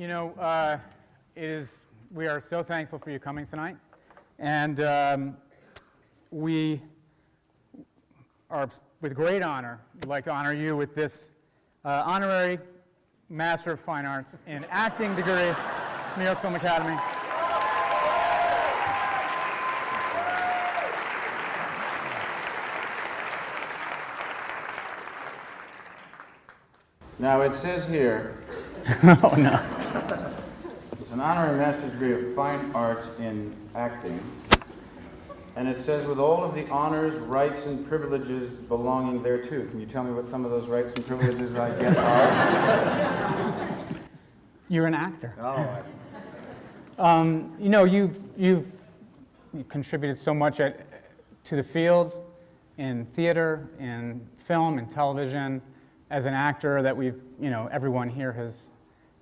You know, we are so thankful for you coming tonight, and we are, with great honor, would like to honor you with this honorary Master of Fine Arts in Acting degree, New York Film Academy. Now it says here, Oh no. it's an honorary master's degree of fine arts in acting, and it says with all of the honors, rights, and privileges belonging thereto. Can you tell me what some of those rights and privileges I get are? You're an actor. Oh, You know, you've contributed so much to the field, in theater, in film, in television, as an actor that everyone here has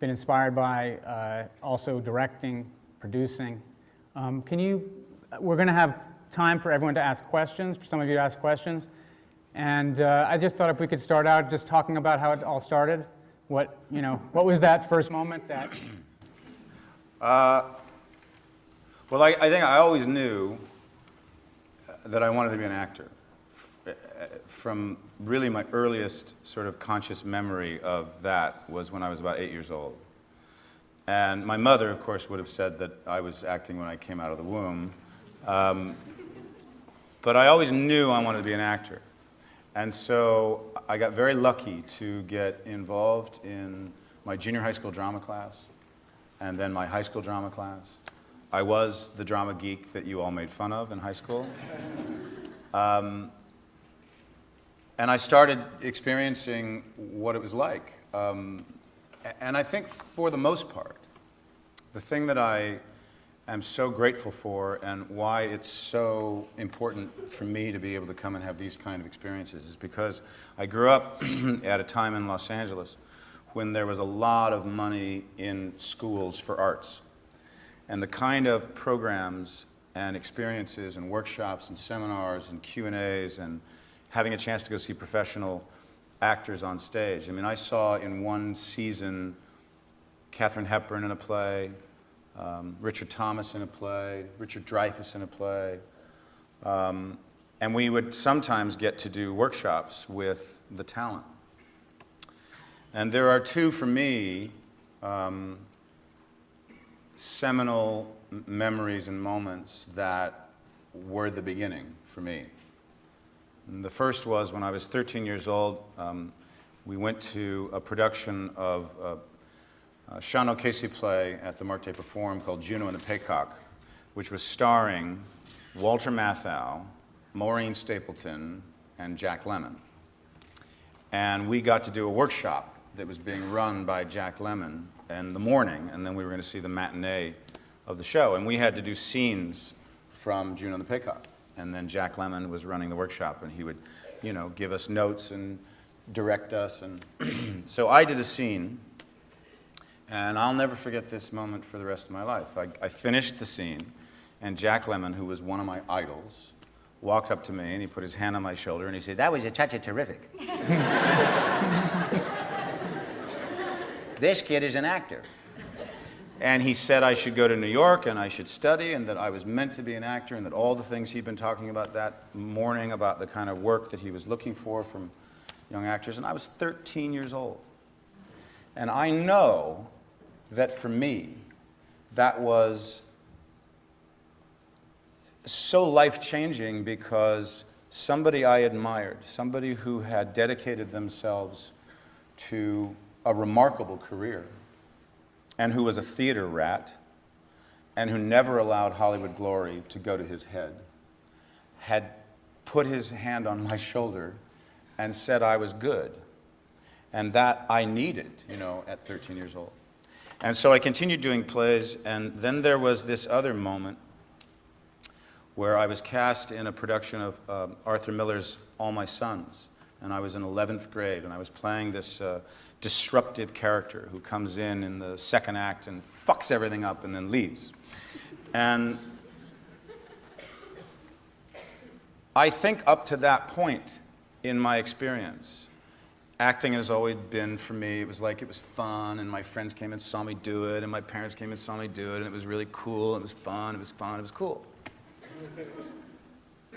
been inspired by, also directing, producing. We're going to have time for everyone to ask questions, for some of you to ask questions. And I just thought if we could start out just talking about how it all started. What was that first moment that... well, I think I always knew that I wanted to be an actor. From really my earliest sort of conscious memory of that was when I was about 8 years old. And my mother, of course, would have said that I was acting when I came out of the womb. But I always knew I wanted to be an actor. And so I got very lucky to get involved in my junior high school drama class and then my high school drama class. I was the drama geek that you all made fun of in high school. And I started experiencing what it was like. And I think for the most part, the thing that I am so grateful for and why it's so important for me to be able to come and have these kind of experiences is because I grew up at a time in Los Angeles when there was a lot of money in schools for arts. And the kind of programs and experiences and workshops and seminars and Q&As and having a chance to go see professional actors on stage. I mean, I saw in one season Katharine Hepburn in a play, Richard Thomas in a play, Richard Dreyfuss in a play. And we would sometimes get to do workshops with the talent. And there are two, for me, seminal memories and moments that were the beginning for me. And the first was when I was 13 years old. We went to a production of a Sean O'Casey play at the Marte Perform called Juno and the Paycock, which was starring Walter Matthau, Maureen Stapleton, and Jack Lemmon. And we got to do a workshop that was being run by Jack Lemmon in the morning, and then we were going to see the matinee of the show. And we had to do scenes from Juno and the Paycock. And then Jack Lemmon was running the workshop, and he would, give us notes and direct us. And so I did a scene, and I'll never forget this moment for the rest of my life. I finished the scene, and Jack Lemmon, who was one of my idols, walked up to me, and he put his hand on my shoulder, and he said, "That was a touch of terrific. This kid is an actor." And he said I should go to New York and I should study and that I was meant to be an actor and that all the things he'd been talking about that morning about the kind of work that he was looking for from young actors. And I was 13 years old. And I know that for me, that was so life-changing because somebody I admired, somebody who had dedicated themselves to a remarkable career, and who was a theater rat, and who never allowed Hollywood glory to go to his head, had put his hand on my shoulder and said I was good, and that I needed, at 13 years old. And so I continued doing plays, and then there was this other moment where I was cast in a production of Arthur Miller's All My Sons, and I was in 11th grade, and I was playing this disruptive character who comes in the second act and fucks everything up and then leaves. And I think up to that point in my experience, acting has always been, for me, it was like it was fun, and my friends came and saw me do it, and my parents came and saw me do it, and it was really cool, it was fun, it was fun, it was cool.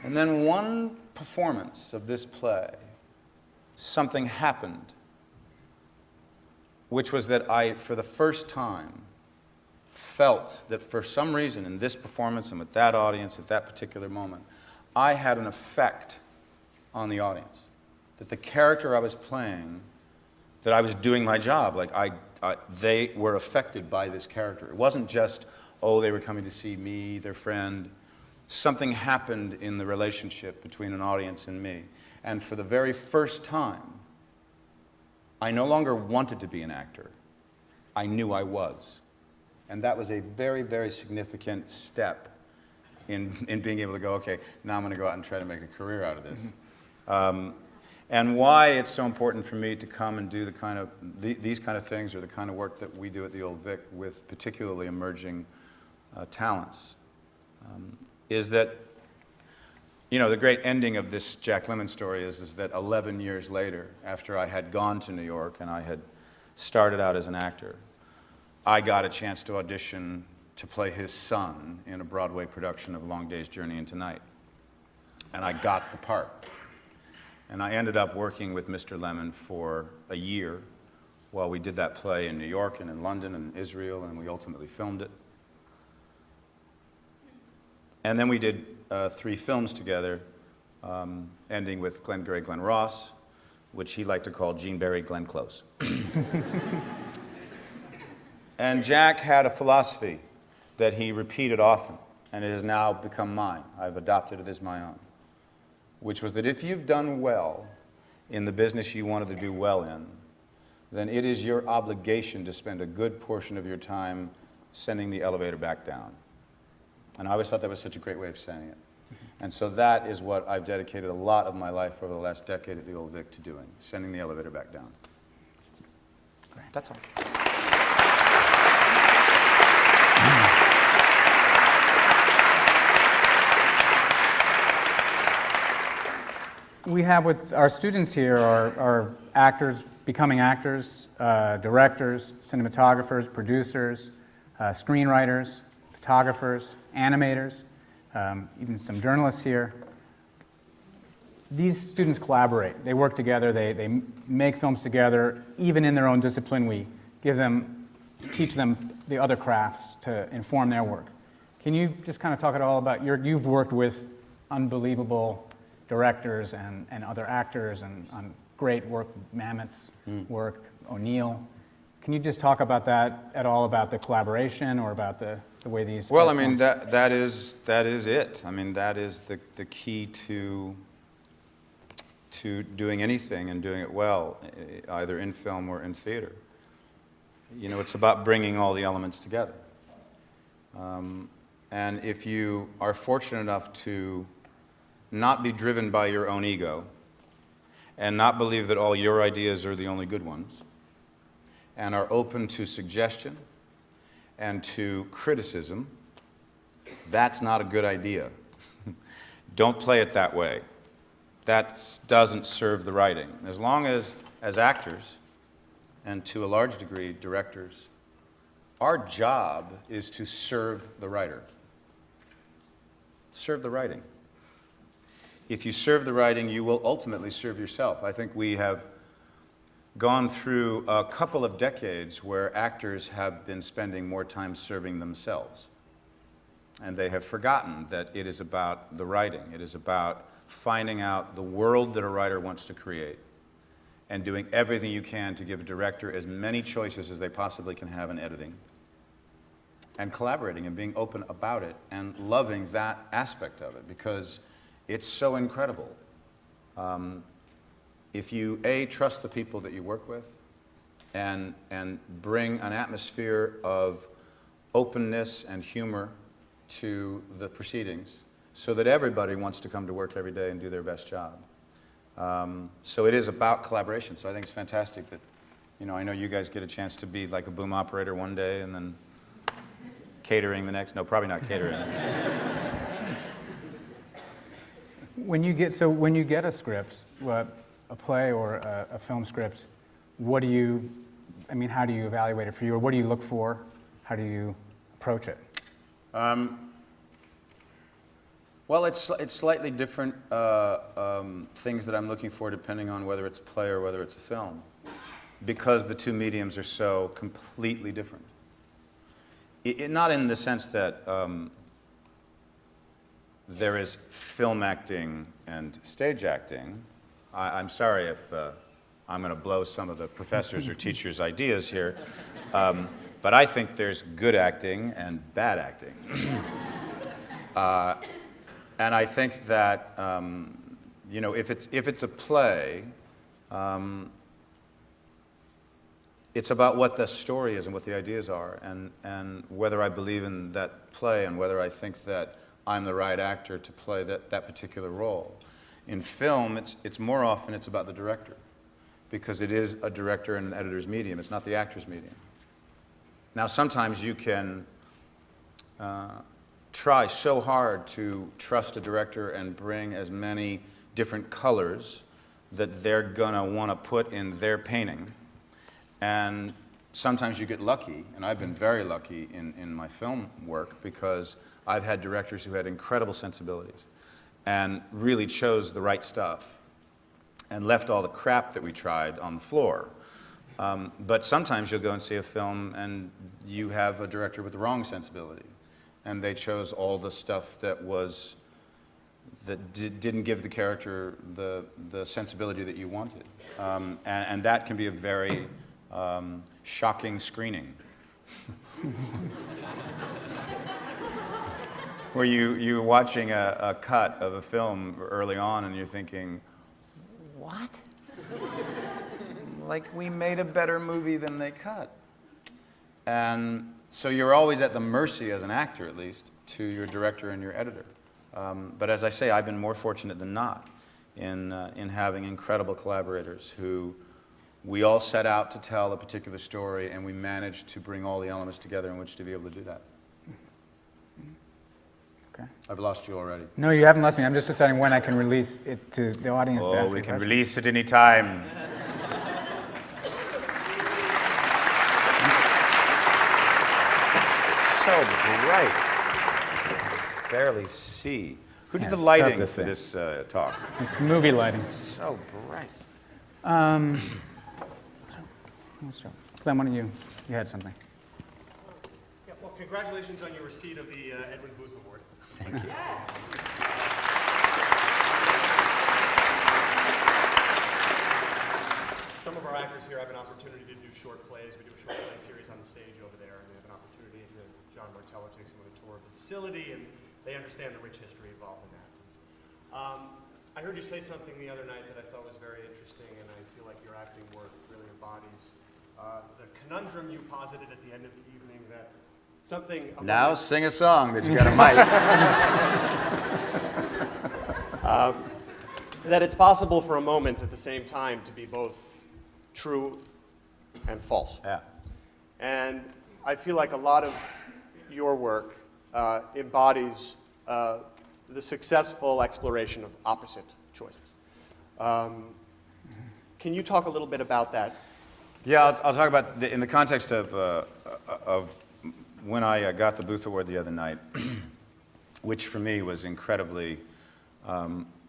And then one performance of this play, something happened, which was that I, for the first time, felt that for some reason in this performance and with that audience at that particular moment, I had an effect on the audience. That the character I was playing, that I was doing my job, like they were affected by this character. It wasn't just, oh, they were coming to see me, their friend. Something happened in the relationship between an audience and me. And for the very first time, I no longer wanted to be an actor. I knew I was. And that was a very, very significant step in being able to go, okay, now I'm going to go out and try to make a career out of this. Mm-hmm. And why it's so important for me to come and do these kind of things, or the kind of work that we do at the Old Vic with particularly emerging talents, is that, you know, the great ending of this Jack Lemmon story is that 11 years later, after I had gone to New York and I had started out as an actor, I got a chance to audition to play his son in a Broadway production of Long Day's Journey into Night. And I got the part. And I ended up working with Mr. Lemmon for a year while we did that play in New York and in London and Israel, and we ultimately filmed it. And then we did 3 films together, ending with Glengarry Glen Ross, which he liked to call Gene Barry Glenn Close. And Jack had a philosophy that he repeated often, and it has now become mine. I've adopted it as my own, which was that if you've done well in the business you wanted to do well in, then it is your obligation to spend a good portion of your time sending the elevator back down. And I always thought that was such a great way of saying it. And so that is what I've dedicated a lot of my life over the last decade at the Old Vic to doing, sending the elevator back down. Great. That's all. We have with our students here are actors, becoming actors, directors, cinematographers, producers, screenwriters, photographers, animators, even some journalists here. These students collaborate. They work together. They make films together. Even in their own discipline, we teach them the other crafts to inform their work. Can you just kind of talk at all about you've worked with unbelievable directors and other actors and on great work, Mamet's work, O'Neill. Can you just talk about that at all, about the collaboration or about the way these... Well, I mean, that is it. I mean, that is the key to doing anything and doing it well, either in film or in theater. You know, it's about bringing all the elements together. And if you are fortunate enough to not be driven by your own ego and not believe that all your ideas are the only good ones, and are open to suggestion and to criticism, that's not a good idea. Don't play it that way. That doesn't serve the writing. As long as actors, and to a large degree directors, our job is to serve the writer. Serve the writing. If you serve the writing, you will ultimately serve yourself. I think we have gone through a couple of decades where actors have been spending more time serving themselves. And they have forgotten that it is about the writing. It is about finding out the world that a writer wants to create and doing everything you can to give a director as many choices as they possibly can have in editing, and collaborating and being open about it and loving that aspect of it, because it's so incredible. If you, A, trust the people that you work with and bring an atmosphere of openness and humor to the proceedings so that everybody wants to come to work every day and do their best job. So it is about collaboration. So I think it's fantastic that, you know, I know you guys get a chance to be like a boom operator one day and then catering the next. No, probably not catering. When you get when you get a script, a play or a film script, what do you, I mean, how do you evaluate it for you, or what do you look for? How do you approach it? Well, it's slightly different things that I'm looking for depending on whether it's a play or whether it's a film, because the two mediums are so completely different. Not in the sense that there is film acting and stage acting. I'm sorry if I'm going to blow some of the professors' or teachers' ideas here, but I think there's good acting and bad acting. And I think that you know, if it's a play, it's about what the story is and what the ideas are, and whether I believe in that play and whether I think that I'm the right actor to play that particular role. In film, it's more often it's about the director, because it is a director and an editor's medium. It's not the actor's medium. Now, sometimes you can try so hard to trust a director and bring as many different colors that they're gonna want to put in their painting. And sometimes you get lucky, and I've been very lucky in my film work, because I've had directors who had incredible sensibilities and really chose the right stuff and left all the crap that we tried on the floor. But sometimes you'll go and see a film and you have a director with the wrong sensibility, and they chose all the stuff that didn't give the character the sensibility that you wanted. And that can be a very shocking screening. Where you're watching a cut of a film early on and you're thinking, what? Like, we made a better movie than they cut. And so you're always at the mercy, as an actor at least, to your director and your editor. But as I say, I've been more fortunate than not in having incredible collaborators who we all set out to tell a particular story, and we managed to bring all the elements together in which to be able to do that. Okay. I've lost you already. No, you haven't lost me. I'm just deciding when I can release it to the audience to ask Oh, we a can question. release it any time. So bright. Barely see. Who did Yeah, the it's lighting tough to for see. this talk? It's movie lighting. So bright. Let's start. Clem, why don't you had something. Yeah, well, congratulations on your receipt of the Edwin Booth Award. Thank you. Yes. Some of our actors here have an opportunity to do short plays. We do a short play series on the stage over there, and they have an opportunity to, John Martello takes them on a tour of the facility, and they understand the rich history involved in that. I heard you say something the other night that I thought was very interesting, and I feel like your acting work really embodies the conundrum you posited at the end of the evening, that something... Now sing a song that you got a mic. That it's possible for a moment at the same time to be both true and false. Yeah. And I feel like a lot of your work embodies the successful exploration of opposite choices. Can you talk a little bit about that? Yeah, I'll talk about, in the context of when I got the Booth Award the other night, which for me was incredibly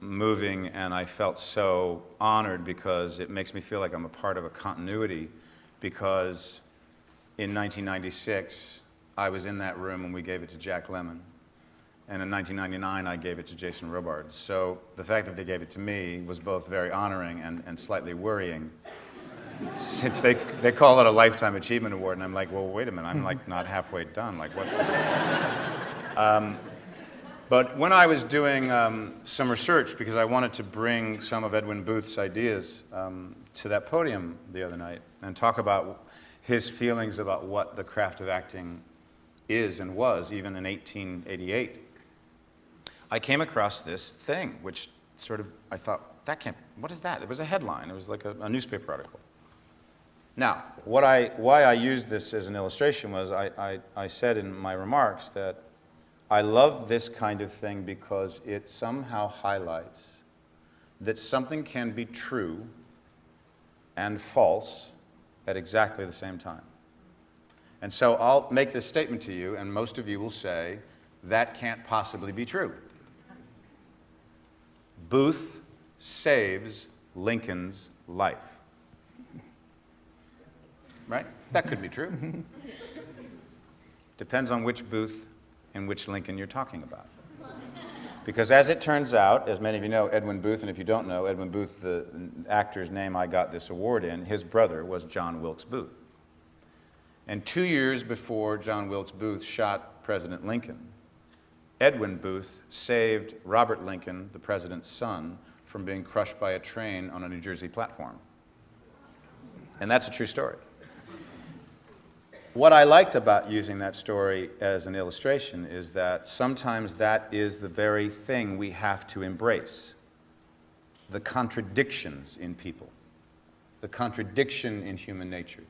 moving, and I felt so honored because it makes me feel like I'm a part of a continuity, because in 1996, I was in that room when we gave it to Jack Lemmon. And in 1999, I gave it to Jason Robards. So the fact that they gave it to me was both very honoring and slightly worrying, since they call it a Lifetime Achievement Award, and I'm like, well, wait a minute, I'm like not halfway done, like what? But when I was doing some research, because I wanted to bring some of Edwin Booth's ideas to that podium the other night and talk about his feelings about what the craft of acting is and was, even in 1888, I came across this thing, which sort of, I thought, that can't, what is that? It was a headline. It was like a newspaper article. Now, why I used this as an illustration was I said in my remarks that I love this kind of thing because it somehow highlights that something can be true and false at exactly the same time. And so I'll make this statement to you, and most of you will say, that can't possibly be true. Booth saves Lincoln's life. Right? That could be true. Depends on which Booth and which Lincoln you're talking about. Because as it turns out, as many of you know, Edwin Booth, and if you don't know, Edwin Booth, the actor's name I got this award in, his brother was John Wilkes Booth. And 2 years before John Wilkes Booth shot President Lincoln, Edwin Booth saved Robert Lincoln, the president's son, from being crushed by a train on a New Jersey platform. And that's a true story. What I liked about using that story as an illustration is that sometimes that is the very thing we have to embrace. The contradictions in people, the contradiction in human nature,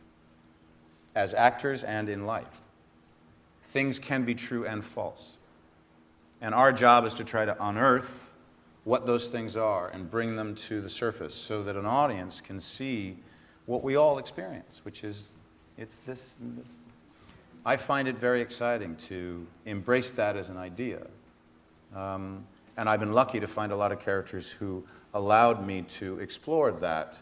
as actors and in life. Things can be true and false. And our job is to try to unearth what those things are and bring them to the surface so that an audience can see what we all experience, which is, it's this. I find it very exciting to embrace that as an idea. And I've been lucky to find a lot of characters who allowed me to explore that,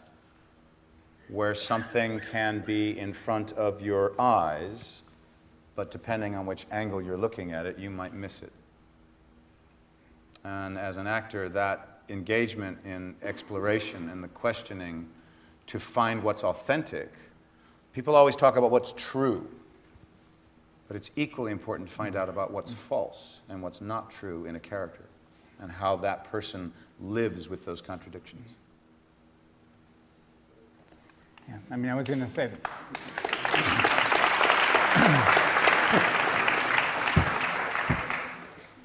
where something can be in front of your eyes, but depending on which angle you're looking at it, you might miss it. And as an actor, that engagement in exploration and the questioning to find what's authentic, people always talk about what's true, but it's equally important to find out about what's false and what's not true in a character and how that person lives with those contradictions. Yeah, I mean, I was going to say that.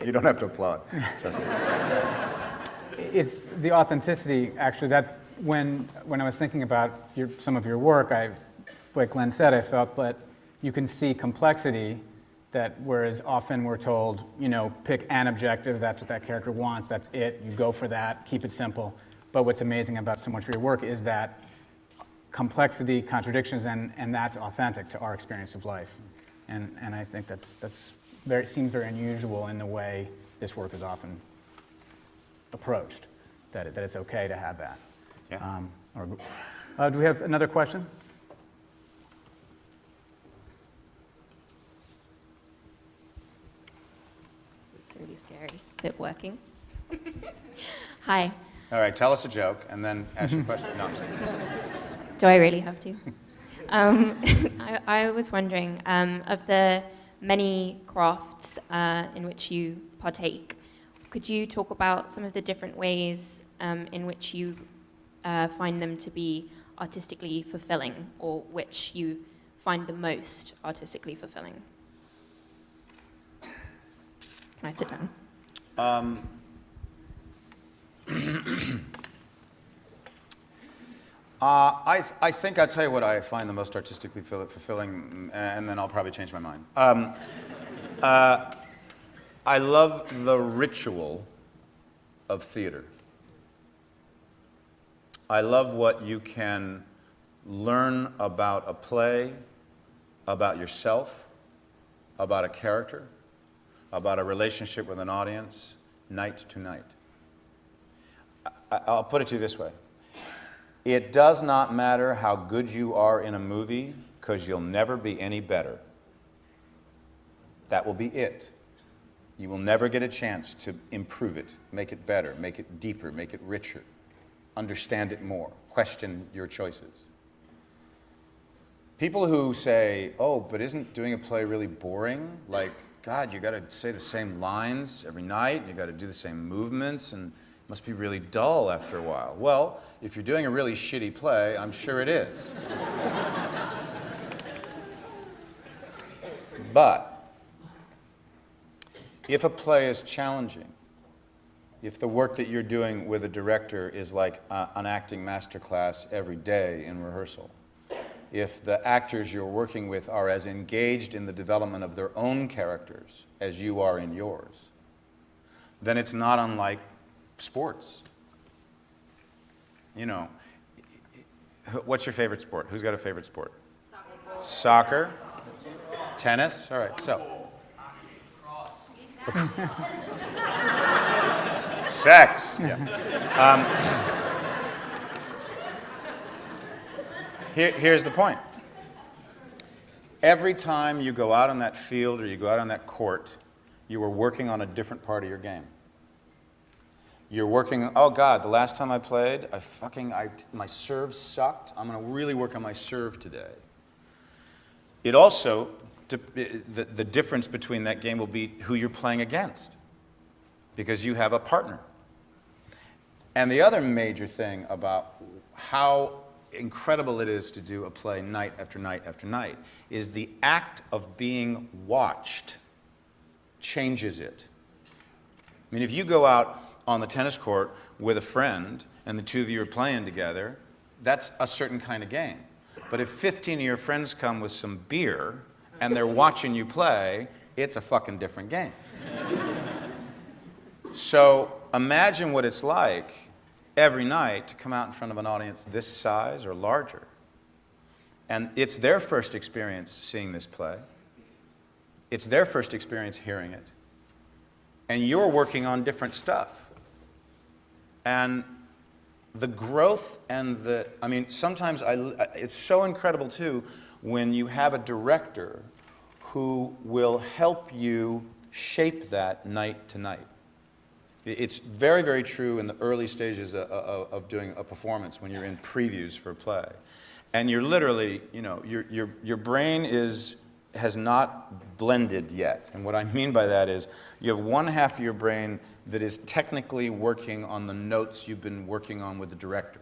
You don't have to applaud, trust me. It's the authenticity, actually, that when I was thinking about some of your work, like Glenn said, I felt that you can see complexity that whereas often we're told, you know, pick an objective, that's what that character wants, that's it, you go for that, keep it simple. But what's amazing about so much of your work is that complexity, contradictions, and that's authentic to our experience of life. And I think that's seems very unusual in the way this work is often approached, that it's okay to have that. Yeah. Do we have another question? It's really scary. Is it working? Hi. All right, tell us a joke and then ask your question. No, I'm just kidding. Do I really have to? I was wondering, of the many crafts in which you partake, could you talk about some of the different ways in which you find them to be artistically fulfilling, or which you find the most artistically fulfilling? Can I sit down? I think I'll tell you what I find the most artistically fulfilling, and then I'll probably change my mind. I love the ritual of theater. I love what you can learn about a play, about yourself, about a character, about a relationship with an audience, night to night. I'll put it to you this way. It does not matter how good you are in a movie, because you'll never be any better. That will be it. You will never get a chance to improve it, make it better, make it deeper, make it richer, understand it more, question your choices. People who say, oh, but isn't doing a play really boring? Like, God, you got to say the same lines every night, you got to do the same movements, and it must be really dull after a while. Well, if you're doing a really shitty play, I'm sure it is. But if a play is challenging, if the work that you're doing with a director is like an acting masterclass every day in rehearsal, if the actors you're working with are as engaged in the development of their own characters as you are in yours, then it's not unlike sports. you know, what's your favorite sport? Who's got a favorite sport? Soccer? Tennis? All right, so. Sex. Yeah. Here's the point. Every time you go out on that field or you go out on that court, you are working on a different part of your game. You're working, oh God, the last time I played, my serve sucked. I'm going to really work on my serve today. It also, the difference between that game will be who you're playing against, because you have a partner. And the other major thing about how incredible it is to do a play night after night after night is the act of being watched changes it. I mean, if you go out on the tennis court with a friend and the two of you are playing together, that's a certain kind of game. But if 15 of your friends come with some beer and they're watching you play, it's a fucking different game. So imagine what it's like every night to come out in front of an audience this size or larger. And it's their first experience seeing this play. It's their first experience hearing it. And you're working on different stuff. And the growth and sometimes it's so incredible too when you have a director who will help you shape that night to night. It's very, very true in the early stages of doing a performance when you're in previews for a play. And you're literally, you know, your brain has not blended yet. And what I mean by that is you have one half of your brain that is technically working on the notes you've been working on with the director.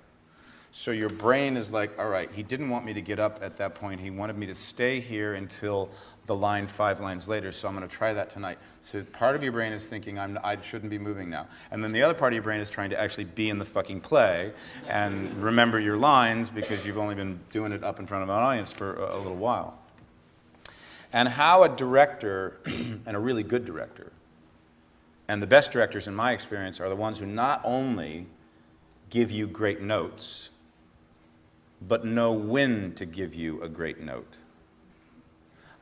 So your brain is like, all right, he didn't want me to get up at that point. He wanted me to stay here until the line 5 lines later, so I'm going to try that tonight. So part of your brain is thinking, I shouldn't be moving now. And then the other part of your brain is trying to actually be in the fucking play and remember your lines because you've only been doing it up in front of an audience for a little while. And how a director, and a really good director, and the best directors in my experience are the ones who not only give you great notes, but know when to give you a great note.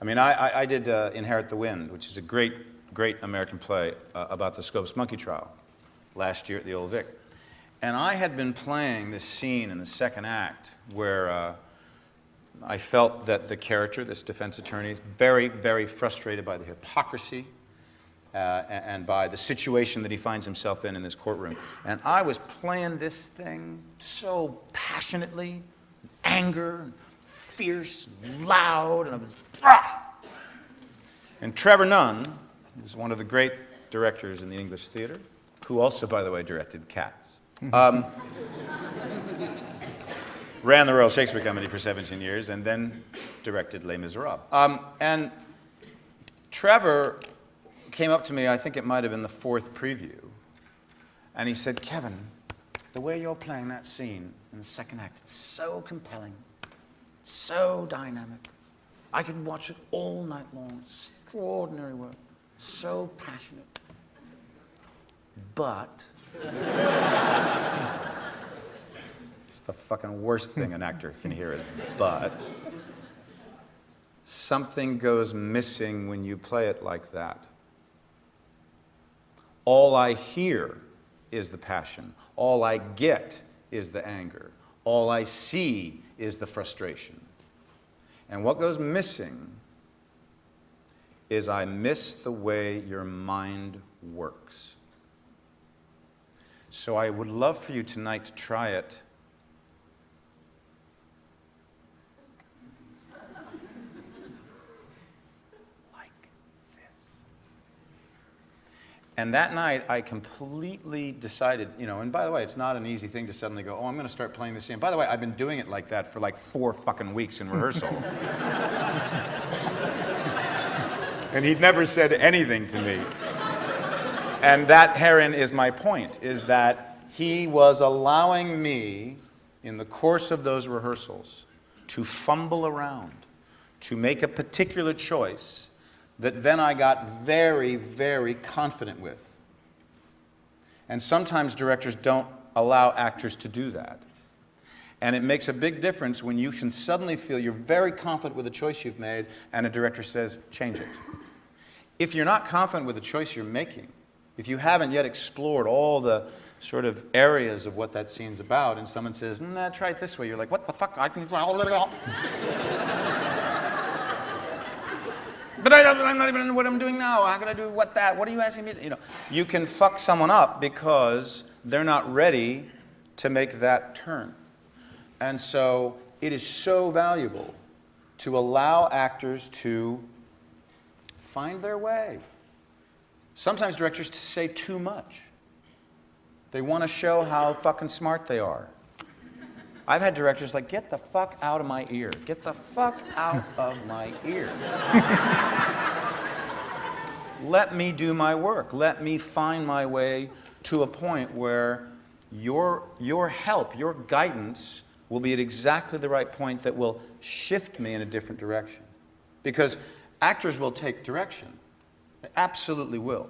I mean, I did Inherit the Wind, which is a great American play about the Scopes monkey trial last year at the Old Vic. And I had been playing this scene in the second act where I felt that the character, this defense attorney, is very, very frustrated by the hypocrisy and by the situation that he finds himself in this courtroom. And I was playing this thing so passionately, anger, fierce, loud, and I was, And Trevor Nunn is one of the great directors in the English theater, who also, by the way, directed Cats. Ran the Royal Shakespeare Company for 17 years, and then directed Les Miserables. And Trevor came up to me, I think it might have been the 4th preview, and he said, Kevin, the way you're playing that scene in the second act, it's so compelling, so dynamic. I could watch it all night long. It's extraordinary work, so passionate. But it's the fucking worst thing an actor can hear is but. Something goes missing when you play it like that. All I hear is the passion. All I get is the anger. All I see is the frustration. And what goes missing is I miss the way your mind works. So I would love for you tonight to try it like this. And that night, I completely decided, you know, and by the way, it's not an easy thing to suddenly go, oh, I'm going to start playing this scene. By the way, I've been doing it like that for like 4 fucking weeks in rehearsal. And he'd never said anything to me. And that, herein, is my point, is that he was allowing me, in the course of those rehearsals, to fumble around, to make a particular choice that then I got very, very confident with. And sometimes directors don't allow actors to do that. And it makes a big difference when you can suddenly feel you're very confident with the choice you've made, and a director says, change it. If you're not confident with the choice you're making, if you haven't yet explored all the sort of areas of what that scene's about, and someone says, nah, try it this way, you're like, what the fuck? I can... But I'm not even know what I'm doing now. How can I do what that? What are you asking me? You know, you can fuck someone up because they're not ready to make that turn. And so it is so valuable to allow actors to find their way. Sometimes directors say too much. They want to show how fucking smart they are. I've had directors like, get the fuck out of my ear. Get the fuck out of my ear. Let me do my work. Let me find my way to a point where your help, your guidance will be at exactly the right point that will shift me in a different direction. Because actors will take direction. They absolutely will.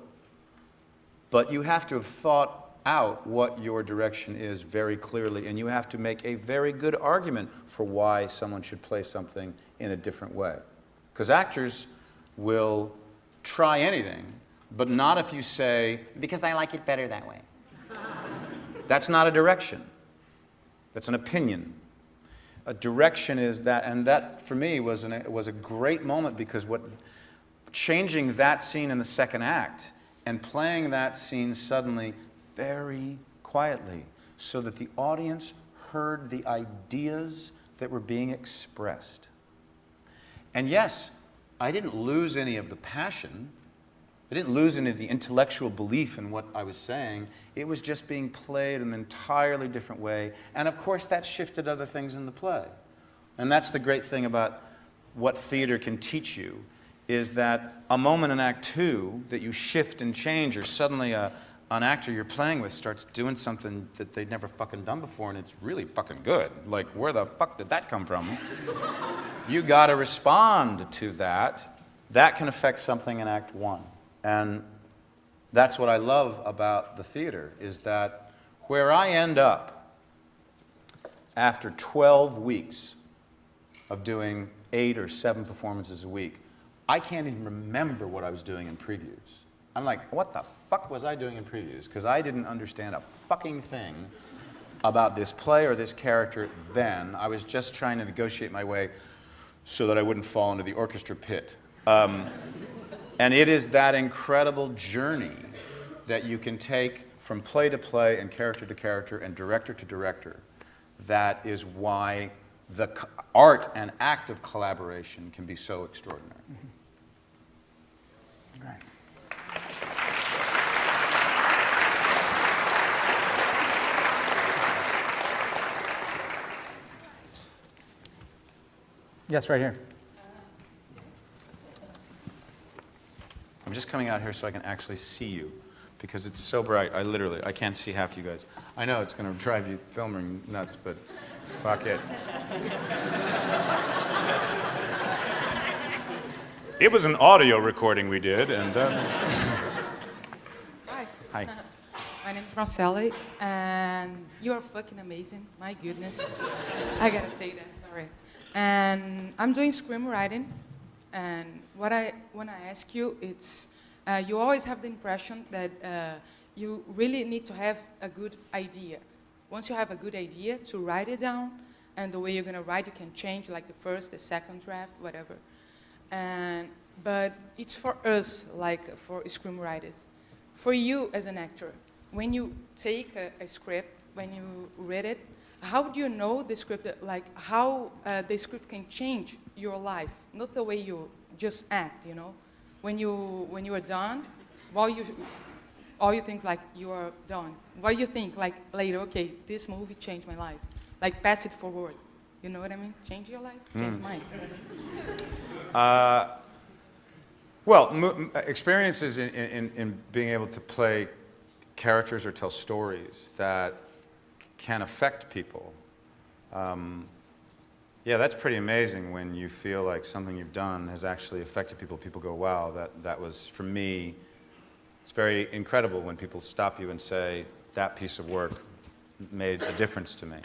But you have to have thought out what your direction is very clearly, and you have to make a very good argument for why someone should play something in a different way. Because actors will try anything, but not if you say, because I like it better that way. That's not a direction. That's an opinion. A direction is that, and that for me was a great moment, because changing that scene in the second act and playing that scene suddenly very quietly so that the audience heard the ideas that were being expressed. And yes, I didn't lose any of the passion. I didn't lose any of the intellectual belief in what I was saying. It was just being played in an entirely different way. And of course, that shifted other things in the play. And that's the great thing about what theater can teach you, is that a moment in Act Two that you shift and change, or suddenly an actor you're playing with starts doing something that they'd never fucking done before, and it's really fucking good. Like, where the fuck did that come from? You gotta respond to that. That can affect something in Act One. And that's what I love about the theater, is that where I end up after 12 weeks of doing 8 or 7 performances a week, I can't even remember what I was doing in previews. I'm like, what the fuck was I doing in previews? Because I didn't understand a fucking thing about this play or this character then. I was just trying to negotiate my way so that I wouldn't fall into the orchestra pit. And it is that incredible journey that you can take from play to play and character to character and director to director. That is why the art and act of collaboration can be so extraordinary. Mm-hmm. Right. Yes, right here. I'm just coming out here so I can actually see you, because it's so bright. I can't see half you guys. I know it's going to drive you filming nuts, but fuck it. It was an audio recording we did, and... Hi. Hi. My name's Marcelle, and you're fucking amazing. My goodness. I gotta say that, sorry. And I'm doing screenwriting, and when I ask you, it's, you always have the impression that you really need to have a good idea. Once you have a good idea, to write it down, and the way you're gonna write, you can change like the first, the second draft, whatever. But it's for us, like for screenwriters. For you as an actor, when you take a script, when you read it, how do you know the script, like how the script can change your life? Not the way you just act, you know? When you are done, all you think like you are done. What do you think like later, okay, this movie changed my life. Like pass it forward. You know what I mean? Change your life, change mine. Well, experiences in being able to play characters or tell stories that can affect people. Yeah, that's pretty amazing when you feel like something you've done has actually affected people. People go, wow, that was, for me, it's very incredible when people stop you and say, that piece of work made a difference to me.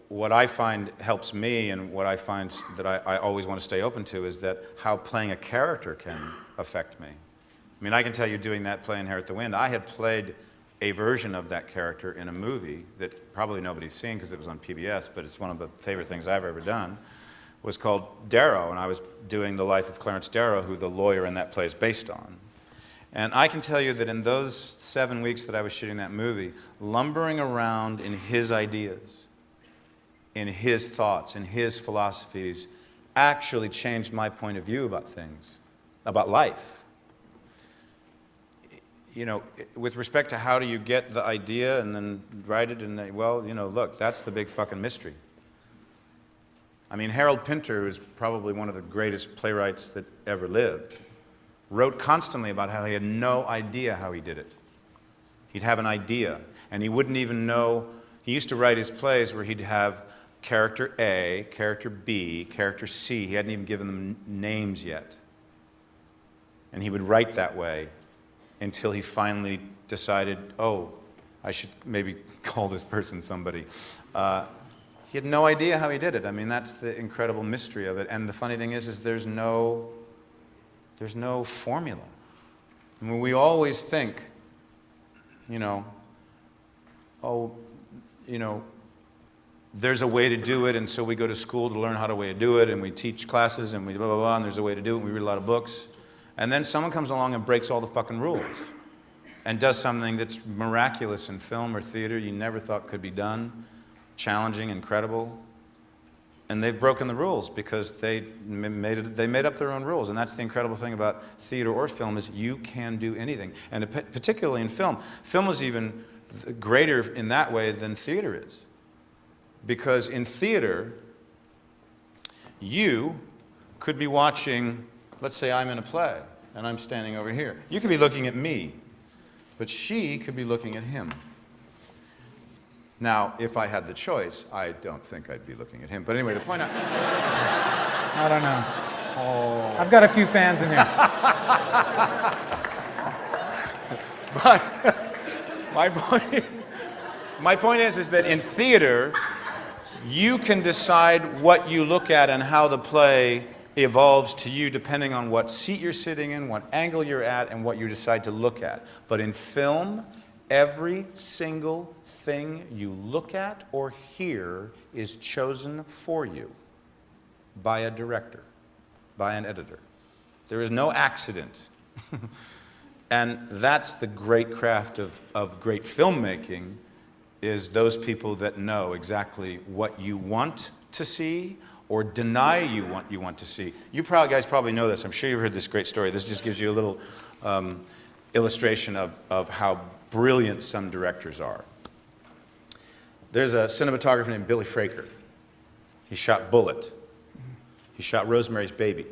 what I find helps me, and what I find that I always want to stay open to, is that how playing a character can affect me. I mean, I can tell you, doing that play Inherit the Wind, I had played a version of that character in a movie that probably nobody's seen because it was on PBS, but it's one of the favorite things I've ever done, was called Darrow, and I was doing the life of Clarence Darrow, who the lawyer in that play is based on. And I can tell you that in those 7 weeks that I was shooting that movie, lumbering around in his ideas, in his thoughts, in his philosophies, actually changed my point of view about things, about life. You know, with respect to how do you get the idea and then write it, and well, you know, look, that's the big fucking mystery. I mean, Harold Pinter, who's probably one of the greatest playwrights that ever lived, wrote constantly about how he had no idea how he did it. He'd have an idea, and he wouldn't even know. He used to write his plays where he'd have character A, character B, character C. He hadn't even given them names yet. And he would write that way until he finally decided, oh, I should maybe call this person somebody. He had no idea how he did it. I mean, that's the incredible mystery of it. And the funny thing is there's no formula. I mean, we always think, you know, oh, you know, there's a way to do it, and so we go to school to learn how to do it, and we teach classes, and we blah, blah, blah, and there's a way to do it, and we read a lot of books. And then someone comes along and breaks all the fucking rules and does something that's miraculous in film or theater you never thought could be done, challenging, incredible. And they've broken the rules because they made up their own rules. And that's the incredible thing about theater or film, is you can do anything. And particularly in film. Film is even greater in that way than theater is. Because in theater, you could be watching, let's say I'm in a play, and I'm standing over here. You could be looking at me, but she could be looking at him. Now, if I had the choice, I don't think I'd be looking at him. But anyway, the point I don't know. Oh. I've got a few fans in here. But my point is that in theater, you can decide what you look at and how the play evolves to you depending on what seat you're sitting in, what angle you're at, and what you decide to look at. But in film, every single thing you look at or hear is chosen for you by a director, by an editor. There is no accident. And that's the great craft of great filmmaking, is those people that know exactly what you want to see or deny you want to see. You guys probably know this. I'm sure you've heard this great story. This just gives you a little illustration of how brilliant some directors are. There's a cinematographer named Billy Fraker. He shot Bullet. He shot Rosemary's Baby.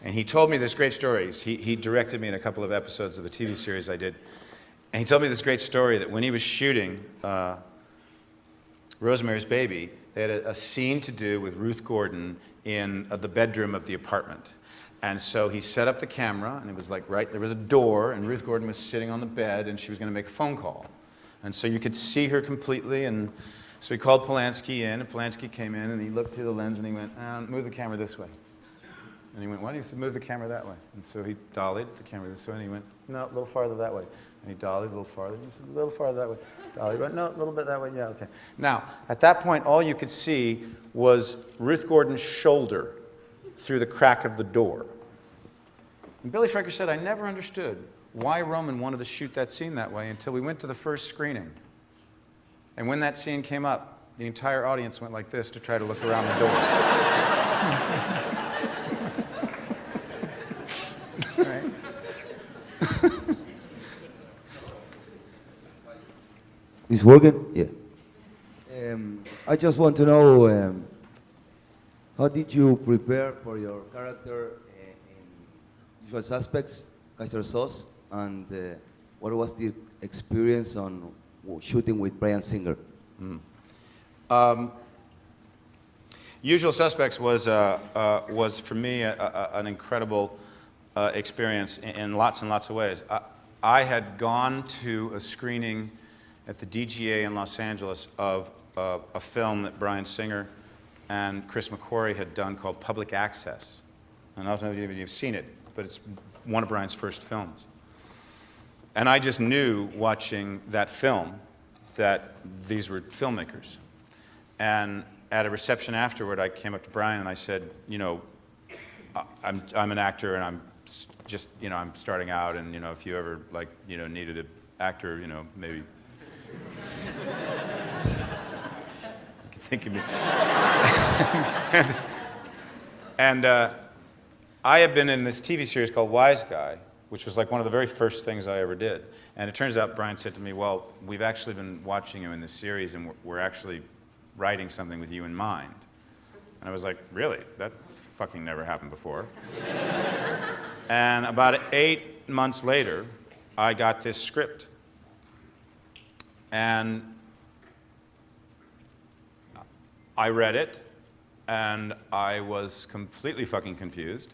And he told me this great story. He directed me in a couple of episodes of a TV series I did. And he told me this great story that when he was shooting Rosemary's Baby, they had a scene to do with Ruth Gordon in the bedroom of the apartment. And so he set up the camera, and it was like there was a door, and Ruth Gordon was sitting on the bed, and she was going to make a phone call. And so you could see her completely, and so he called Polanski in, and Polanski came in, and he looked through the lens, and he went, move the camera this way. And he went, why do you move the camera that way? And so he dollied the camera this way, and he went, no, a little farther that way. And he dollied a little farther, and he said, a little farther that way. Dollied, went, no, a little bit that way, yeah, okay. Now, at that point, all you could see was Ruth Gordon's shoulder through the crack of the door. And Billy Fraker said, I never understood why Roman wanted to shoot that scene that way until we went to the first screening. And when that scene came up, the entire audience went like this to try to look around the door. Right? Is working? Yeah. I just want to know, how did you prepare for your character in Usual Suspects, Kaiser Sauce, and what was the experience on shooting with Bryan Singer? Usual Suspects was for me an incredible experience in lots and lots of ways. I had gone to a screening at the DGA in Los Angeles of a film that Bryan Singer and Chris McQuarrie had done called Public Access. And I don't know if you've seen it, but it's one of Bryan's first films. And I just knew, watching that film, that these were filmmakers. And at a reception afterward, I came up to Bryan and I said, you know, I'm an actor and I'm just, you know, I'm starting out, and, you know, if you ever, like, you know, needed an actor, you know, maybe think of me. and I had been in this TV series called Wise Guy, which was like one of the very first things I ever did. And it turns out Bryan said to me, well, we've actually been watching you in this series, and we're actually writing something with you in mind. And I was like, really? That fucking never happened before. And about 8 months later, I got this script. And I read it, and I was completely fucking confused.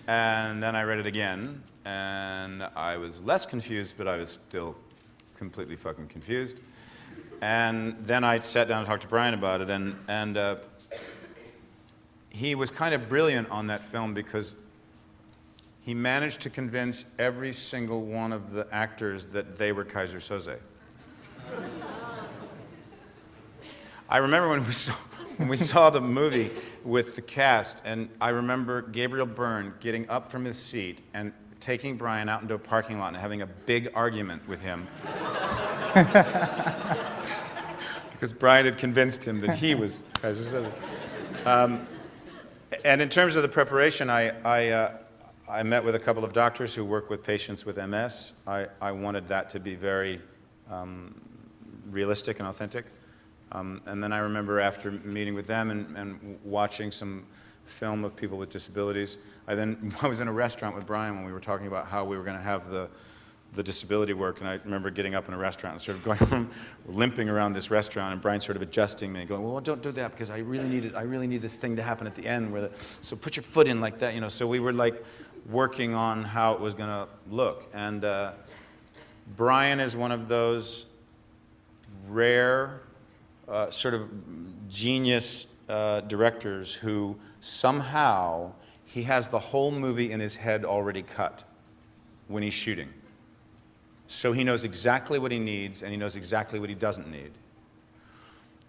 And then I read it again, and I was less confused, but I was still completely fucking confused. And then I sat down and talked to Bryan about it, and he was kind of brilliant on that film because he managed to convince every single one of the actors that they were Kaiser Soze. I remember when we saw the movie with the cast, and I remember Gabriel Byrne getting up from his seat and taking Bryan out into a parking lot and having a big argument with him. Because Bryan had convinced him that he was Kaiser Soze. And in terms of the preparation, I met with a couple of doctors who work with patients with MS. I wanted that to be very realistic and authentic. And then I remember after meeting with them and watching some film of people with disabilities, I was in a restaurant with Bryan when we were talking about how we were going to have the disability work, and I remember getting up in a restaurant and sort of going limping around this restaurant, and Bryan sort of adjusting me and going, well, don't do that because I really need this thing to happen at the end, so put your foot in like that, you know. So we were like working on how it was going to look. And Bryan is one of those rare sort of genius directors who somehow he has the whole movie in his head already cut when he's shooting. So he knows exactly what he needs, and he knows exactly what he doesn't need.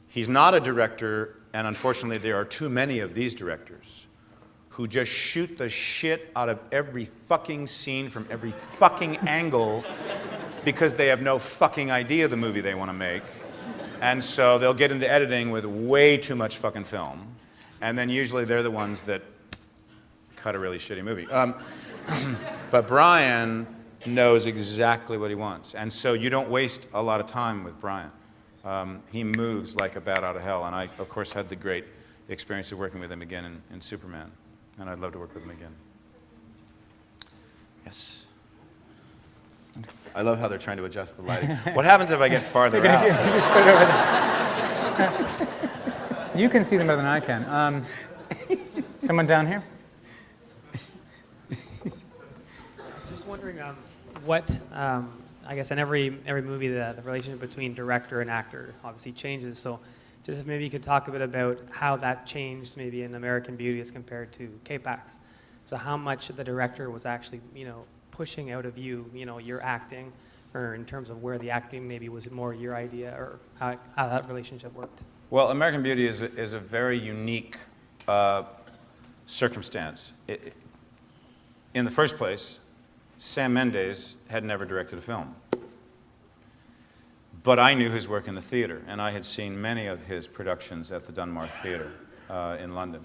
He's not a director, and unfortunately there are too many of these directors who just shoot the shit out of every fucking scene from every fucking angle because they have no fucking idea of the movie they want to make. And so they'll get into editing with way too much fucking film, and then usually they're the ones that cut a really shitty movie. But Bryan knows exactly what he wants, and so you don't waste a lot of time with Bryan. He moves like a bat out of hell, and I, of course, had the great experience of working with him again in Superman, and I'd love to work with him again. Yes. I love how they're trying to adjust the lighting. What happens if I get farther out? Just put it over there. You can see them better than I can. Someone down here? Just wondering what, I guess in every movie, the relationship between director and actor obviously changes. So just if maybe you could talk a bit about how that changed maybe in American Beauty as compared to K-Pax. So how much the director was actually, pushing out of you, your acting, or in terms of where the acting maybe was more your idea, or how that relationship worked? Well, American Beauty is a very unique circumstance. In the first place, Sam Mendes had never directed a film. But I knew his work in the theater, and I had seen many of his productions at the Dunmore Theatre in London.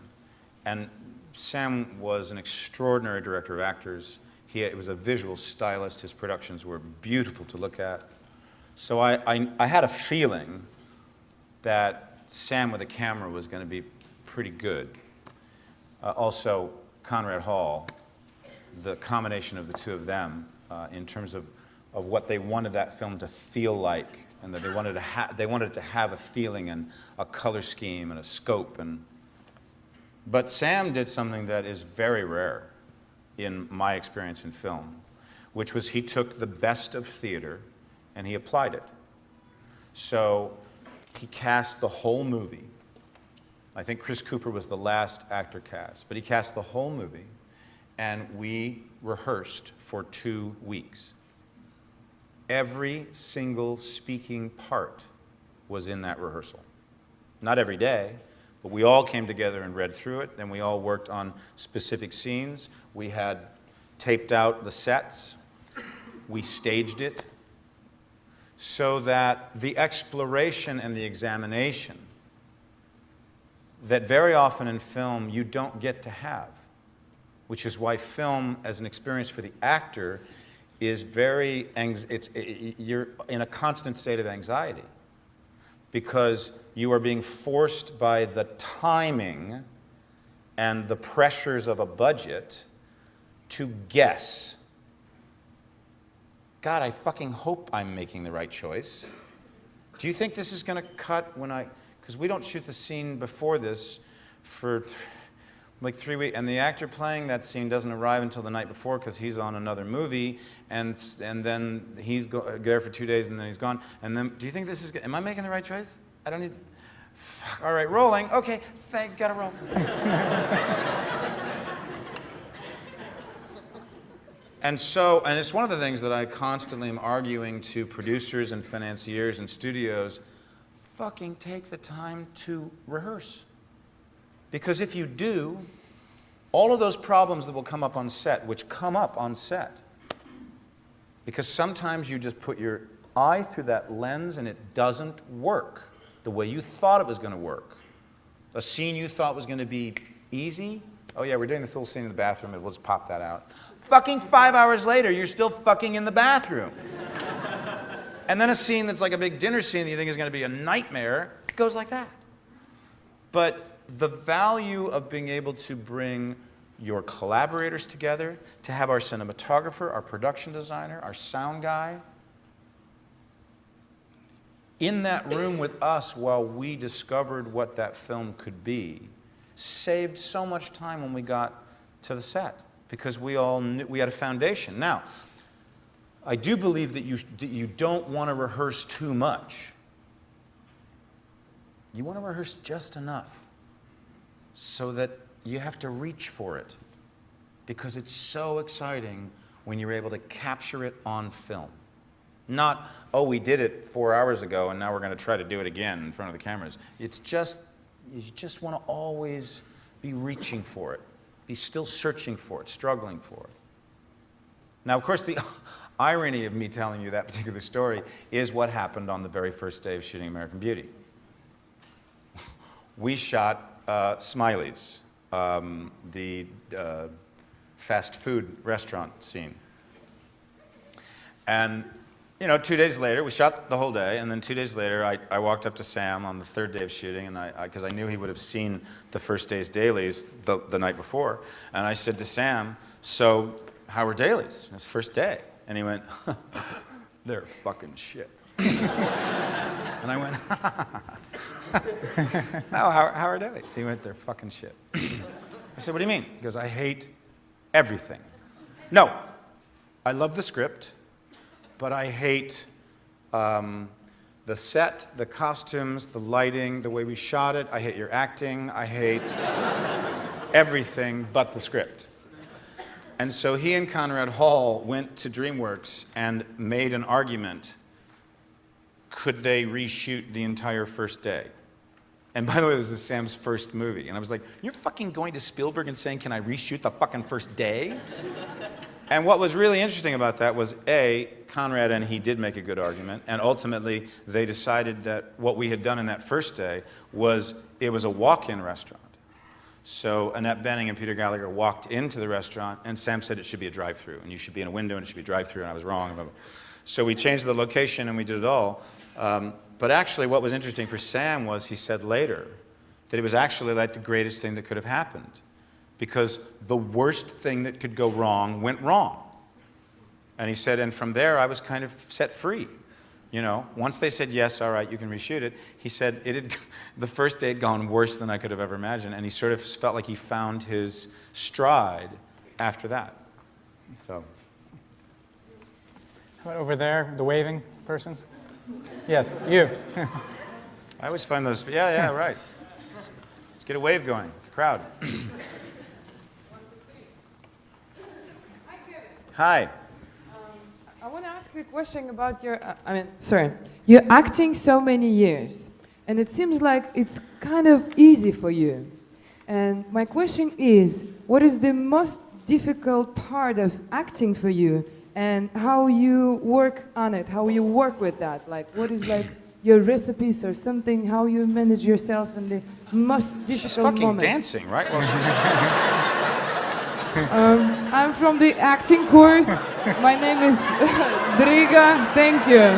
And Sam was an extraordinary director of actors. He was a visual stylist. His productions were beautiful to look at. So I had a feeling that Sam with a camera was going to be pretty good. Also, Conrad Hall, the combination of the two of them in terms of what they wanted that film to feel like, and that they wanted to have a feeling and a color scheme and a scope. But Sam did something that is very rare in my experience in film, which was he took the best of theater and he applied it. So he cast the whole movie. I think Chris Cooper was the last actor cast, but he cast the whole movie, and we rehearsed for 2 weeks. Every single speaking part was in that rehearsal. Not every day, but we all came together and read through it, then we all worked on specific scenes. We had taped out the sets, we staged it, so that the exploration and the examination that very often in film you don't get to have, which is why film as an experience for the actor is you're in a constant state of anxiety, because you are being forced by the timing and the pressures of a budget to guess. God, I fucking hope I'm making the right choice. Do you think this is going to cut when because we don't shoot the scene before this for like 3 weeks, and the actor playing that scene doesn't arrive until the night before because he's on another movie, and then he's there for 2 days, and then he's gone. And then, do you think this is? Am I making the right choice? I don't need. Fuck. All right, rolling. Okay, gotta roll. And it's one of the things that I constantly am arguing to producers and financiers and studios: fucking take the time to rehearse. Because if you do, all of those problems that will come up on set, which come up on set, because sometimes you just put your eye through that lens and it doesn't work the way you thought it was going to work. A scene you thought was going to be easy, oh yeah, we're doing this little scene in the bathroom, and we'll just pop that out. Fucking 5 hours later, you're still fucking in the bathroom. And then a scene that's like a big dinner scene that you think is going to be a nightmare goes like that. But the value of being able to bring your collaborators together, to have our cinematographer, our production designer, our sound guy in that room with us while we discovered what that film could be, saved so much time when we got to the set, because we all knew we had a foundation. Now, I do believe that you don't want to rehearse too much. You want to rehearse just enough so that you have to reach for it, because it's so exciting when you're able to capture it on film. Not, oh, we did it 4 hours ago and now we're going to try to do it again in front of the cameras. It's just, you just want to always be reaching for it, be still searching for it, struggling for it. Now, of course, the irony of me telling you that particular story is what happened on the very first day of shooting American Beauty. We shot Smiley's, the fast food restaurant scene. And, 2 days later, we shot the whole day, and then 2 days later, I walked up to Sam on the third day of shooting, and because I knew he would have seen the first day's dailies the night before, and I said to Sam, so how were dailies? It's the first day. And he went, they're fucking shit. And I went, oh, how are dailies? He went, they're fucking shit. I said, what do you mean? He goes, I hate everything. No, I love the script, but I hate the set, the costumes, the lighting, the way we shot it. I hate your acting. I hate everything but the script. And so he and Conrad Hall went to DreamWorks and made an argument. Could they reshoot the entire first day? And by the way, this is Sam's first movie. And I was like, you're fucking going to Spielberg and saying, can I reshoot the fucking first day? And what was really interesting about that was, A, Conrad and he did make a good argument. And ultimately, they decided that what we had done in that first day was, it was a walk-in restaurant. So Annette Bening and Peter Gallagher walked into the restaurant, and Sam said it should be a drive-through, and you should be in a window, and it should be a drive-through, and I was wrong. So we changed the location, and we did it all. But actually, what was interesting for Sam was he said later that it was actually like the greatest thing that could have happened, because the worst thing that could go wrong went wrong. And he said, and from there, I was kind of set free. Once they said, yes, all right, you can reshoot it, he said the first day had gone worse than I could have ever imagined, and he sort of felt like he found his stride after that. So. How about over there, the waving person? Yes, you. I always find those, yeah, right. Let's get a wave going, the crowd. Hi. I want to ask you a question about your, you're acting so many years, and it seems like it's kind of easy for you. And my question is, what is the most difficult part of acting for you, and how you work on it, how you work with that? Like, what is like your recipes or something, how you manage yourself in the most difficult She's fucking moment? dancing, right? Well, she's... I'm from the acting course. My name is Driga. Thank you.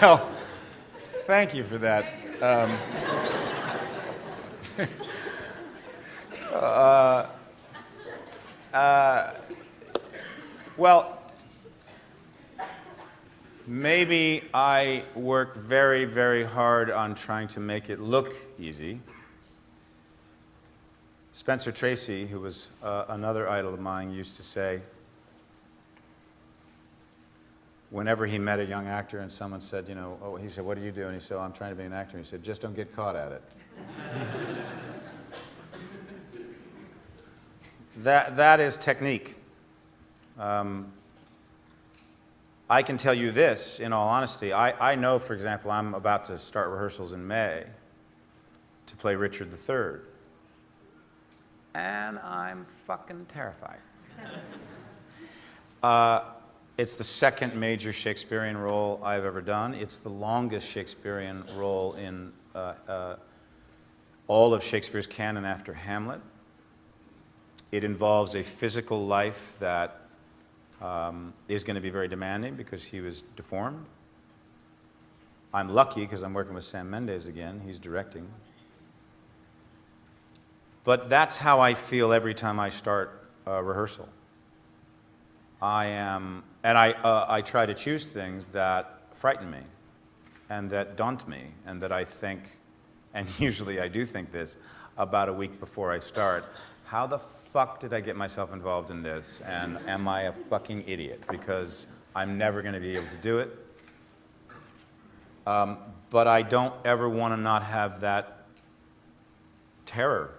Well, thank you for that. Well, maybe I work very, very hard on trying to make it look easy. Spencer Tracy, who was another idol of mine, used to say, whenever he met a young actor and someone said, you know, oh, he said, what do you do? And he said, oh, I'm trying to be an actor. And he said, just don't get caught at it. That is technique. I can tell you this, in all honesty. I know, for example, I'm about to start rehearsals in May to play Richard III. And I'm fucking terrified. It's the second major Shakespearean role I've ever done. It's the longest Shakespearean role in all of Shakespeare's canon after Hamlet. It involves a physical life that is going to be very demanding because he was deformed. I'm lucky because I'm working with Sam Mendes again. He's directing. But that's how I feel every time I start rehearsal. I try to choose things that frighten me and that daunt me and that I think, and usually I do think this, about a week before I start, how the fuck did I get myself involved in this, and am I a fucking idiot? Because I'm never going to be able to do it. But I don't ever want to not have that terror.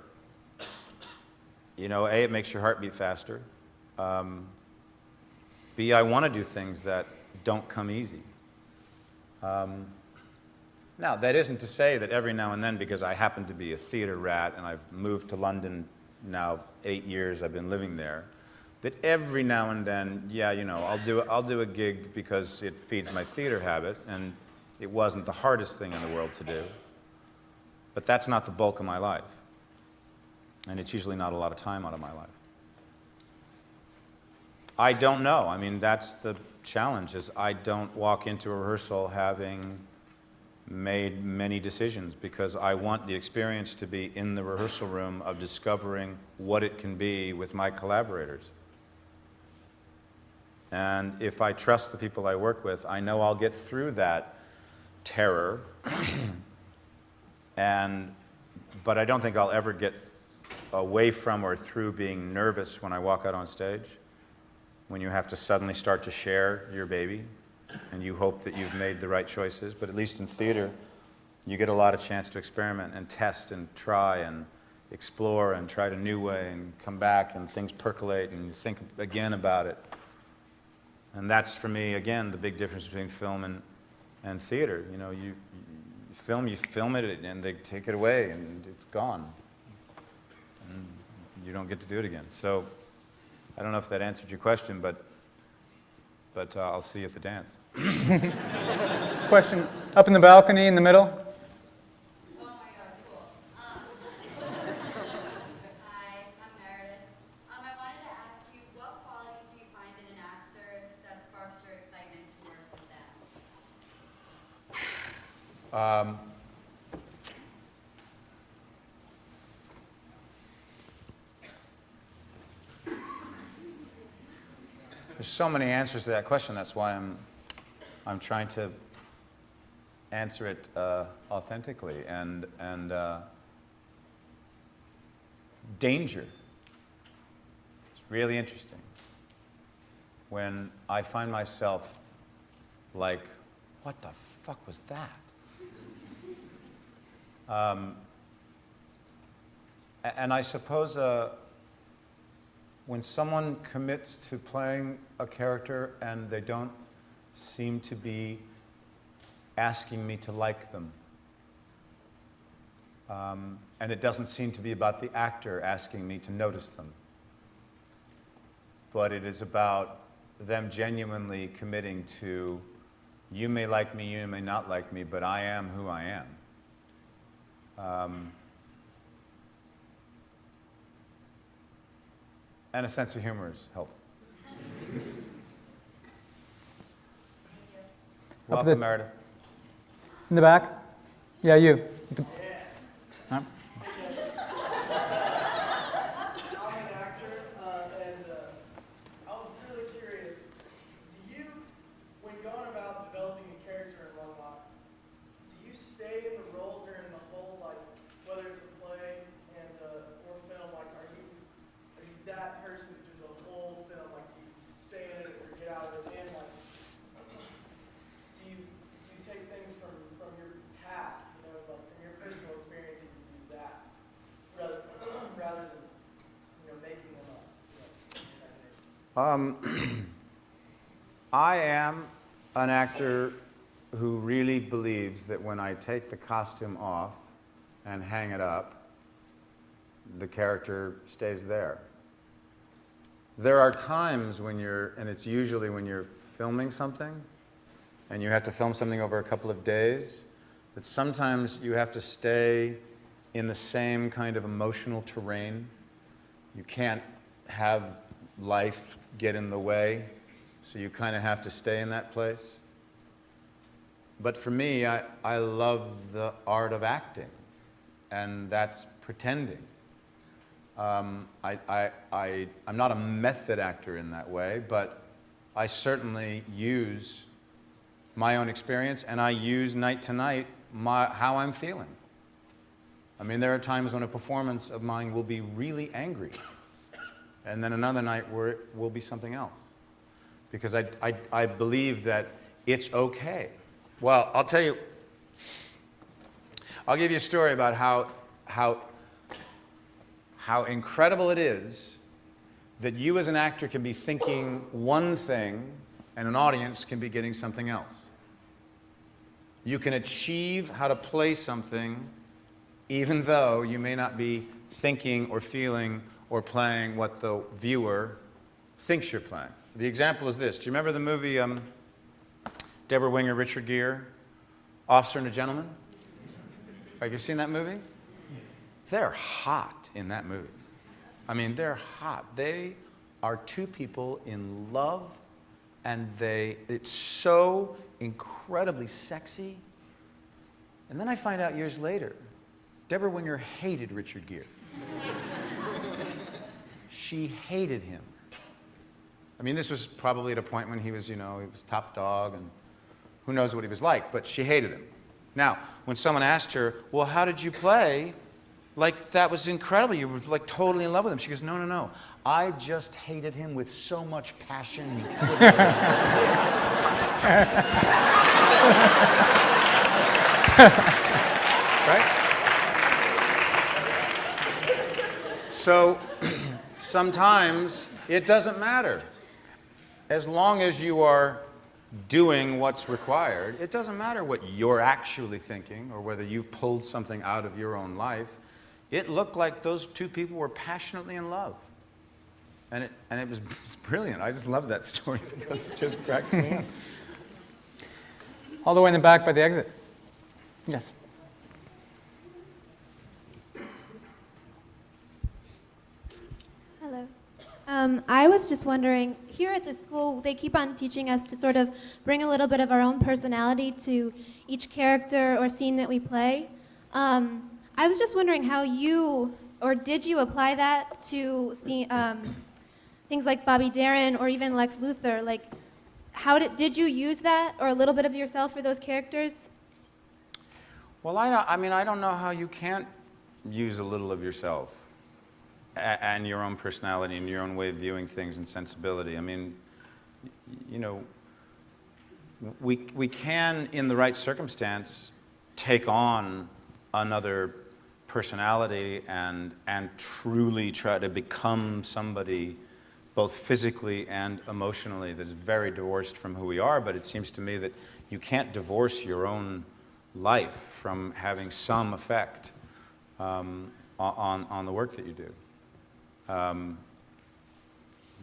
You know, A, it makes your heart beat faster. B, I want to do things that don't come easy. Now, that isn't to say that every now and then, because I happen to be a theater rat and I've moved to London now 8 years, I've been living there, that every now and then, yeah, you know, I'll do a gig because it feeds my theater habit, and it wasn't the hardest thing in the world to do. But that's not the bulk of my life. And it's usually not a lot of time out of my life. I don't know. I mean, that's the challenge, is I don't walk into a rehearsal having made many decisions, because I want the experience to be in the rehearsal room of discovering what it can be with my collaborators. And if I trust the people I work with, I know I'll get through that terror, but I don't think I'll ever get away from or through being nervous when I walk out on stage, when you have to suddenly start to share your baby, and you hope that you've made the right choices. But at least in theater, you get a lot of chance to experiment and test and try and explore and try it a new way and come back and things percolate and you think again about it. And that's, for me, again, the big difference between film and theater. You know, you film it and they take it away and it's gone. And you don't get to do it again. So I don't know if that answered your question, but I'll see you at the dance. Question up in the balcony in the middle. Oh my God, cool. Hi, I'm Meredith. I wanted to ask you, what qualities do you find in an actor that sparks your excitement to work with them? There's so many answers to that question. That's why I'm trying to answer it authentically. And danger. really interesting when I find myself like, what the fuck was that? And I suppose when someone commits to playing a character and they don't seem to be asking me to like them, and it doesn't seem to be about the actor asking me to notice them, but it is about them genuinely committing to, you may like me, you may not like me, but I am who I am. And a sense of humor is helpful. Welcome, Meredith. In the back? Yeah, you. Huh? I'm an actor, and I was really curious. Do you, when going about developing a character in one life, do you stay in the role during the whole, like, whether it's a play and or film? Like, are you that person through the whole film? Like, do you stay in it or get out of it? And like, do you take things from your past, you know, like from your personal experiences and use that rather than, you know, making them up? I am an actor who really believes that when I take the costume off and hang it up, the character stays there. There are times when and it's usually when you're filming something, and you have to film something over a couple of days, that sometimes you have to stay in the same kind of emotional terrain. You can't have life get in the way, so you kind of have to stay in that place. But for me, I love the art of acting, and that's pretending. I'm not a method actor in that way, but I certainly use my own experience, and I use night to night how I'm feeling. I mean, there are times when a performance of mine will be really angry, and then another night where it will be something else. Because I believe that it's okay. Well, I'll tell you, I'll give you a story about how incredible it is that you as an actor can be thinking one thing and an audience can be getting something else. You can achieve how to play something even though you may not be thinking or feeling or playing what the viewer thinks you're playing. The example is this. Do you remember the movie Deborah Winger, Richard Gere, Officer and a Gentleman? Have you seen that movie? They're hot in that movie. I mean, they're hot. They are two people in love, and it's so incredibly sexy. And then I find out years later, Deborah Winger hated Richard Gere. She hated him. I mean, this was probably at a point when he was, you know, he was top dog, and who knows what he was like, but she hated him. Now, when someone asked her, well, how did you play? Like, that was incredible. You were, like, totally in love with him. She goes, no, no, no. I just hated him with so much passion. You couldn't believe Right? So, sometimes it doesn't matter. As long as you are doing what's required, it doesn't matter what you're actually thinking or whether you've pulled something out of your own life. It looked like those two people were passionately in love. And it was brilliant. I just love that story because it just cracks me up. All the way in the back by the exit. Yes. Hello. I was just wondering, here at the school, they keep on teaching us to sort of bring a little bit of our own personality to each character or scene that we play. I was just wondering how did you apply that to things like Bobby Darin or even Lex Luthor? Like, did you use that or a little bit of yourself for those characters? Well, I don't know how you can't use a little of yourself. and your own personality and your own way of viewing things and sensibility. I mean, you know, we can, in the right circumstance, take on another personality and truly try to become somebody both physically and emotionally that's very divorced from who we are. But it seems to me that you can't divorce your own life from having some effect on the work that you do.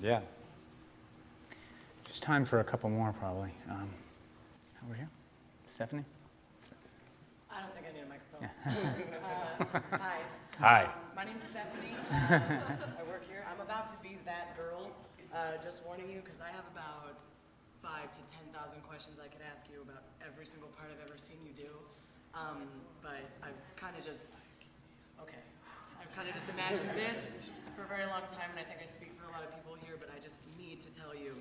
Yeah. Just time for a couple more, probably. Over here. Stephanie? I don't think I need a microphone. Hi. Hi. My name's Stephanie. I work here. I'm about to be that girl. Just warning you, because I have about 5,000 to 10,000 questions I could ask you about every single part I've ever seen you do. But I've kind of just imagined this for a very long time, and I think I speak for a lot of people here, but I just need to tell you,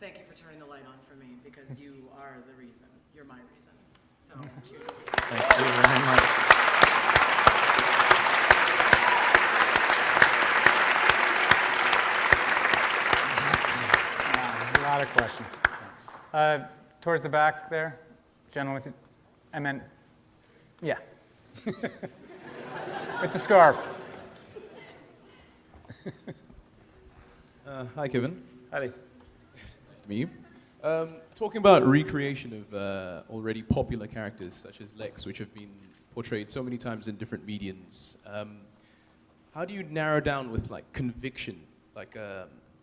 thank you for turning the light on for me, because you are the reason. You're my reason. So, cheers. Thank you very much. A lot of questions. Thanks. Towards the back there, gentleman with I meant, yeah. With the scarf. Hi, Kevin. Howdy. Nice to meet you. Talking about recreation of already popular characters such as Lex, which have been portrayed so many times in different mediums, how do you narrow down with like conviction, like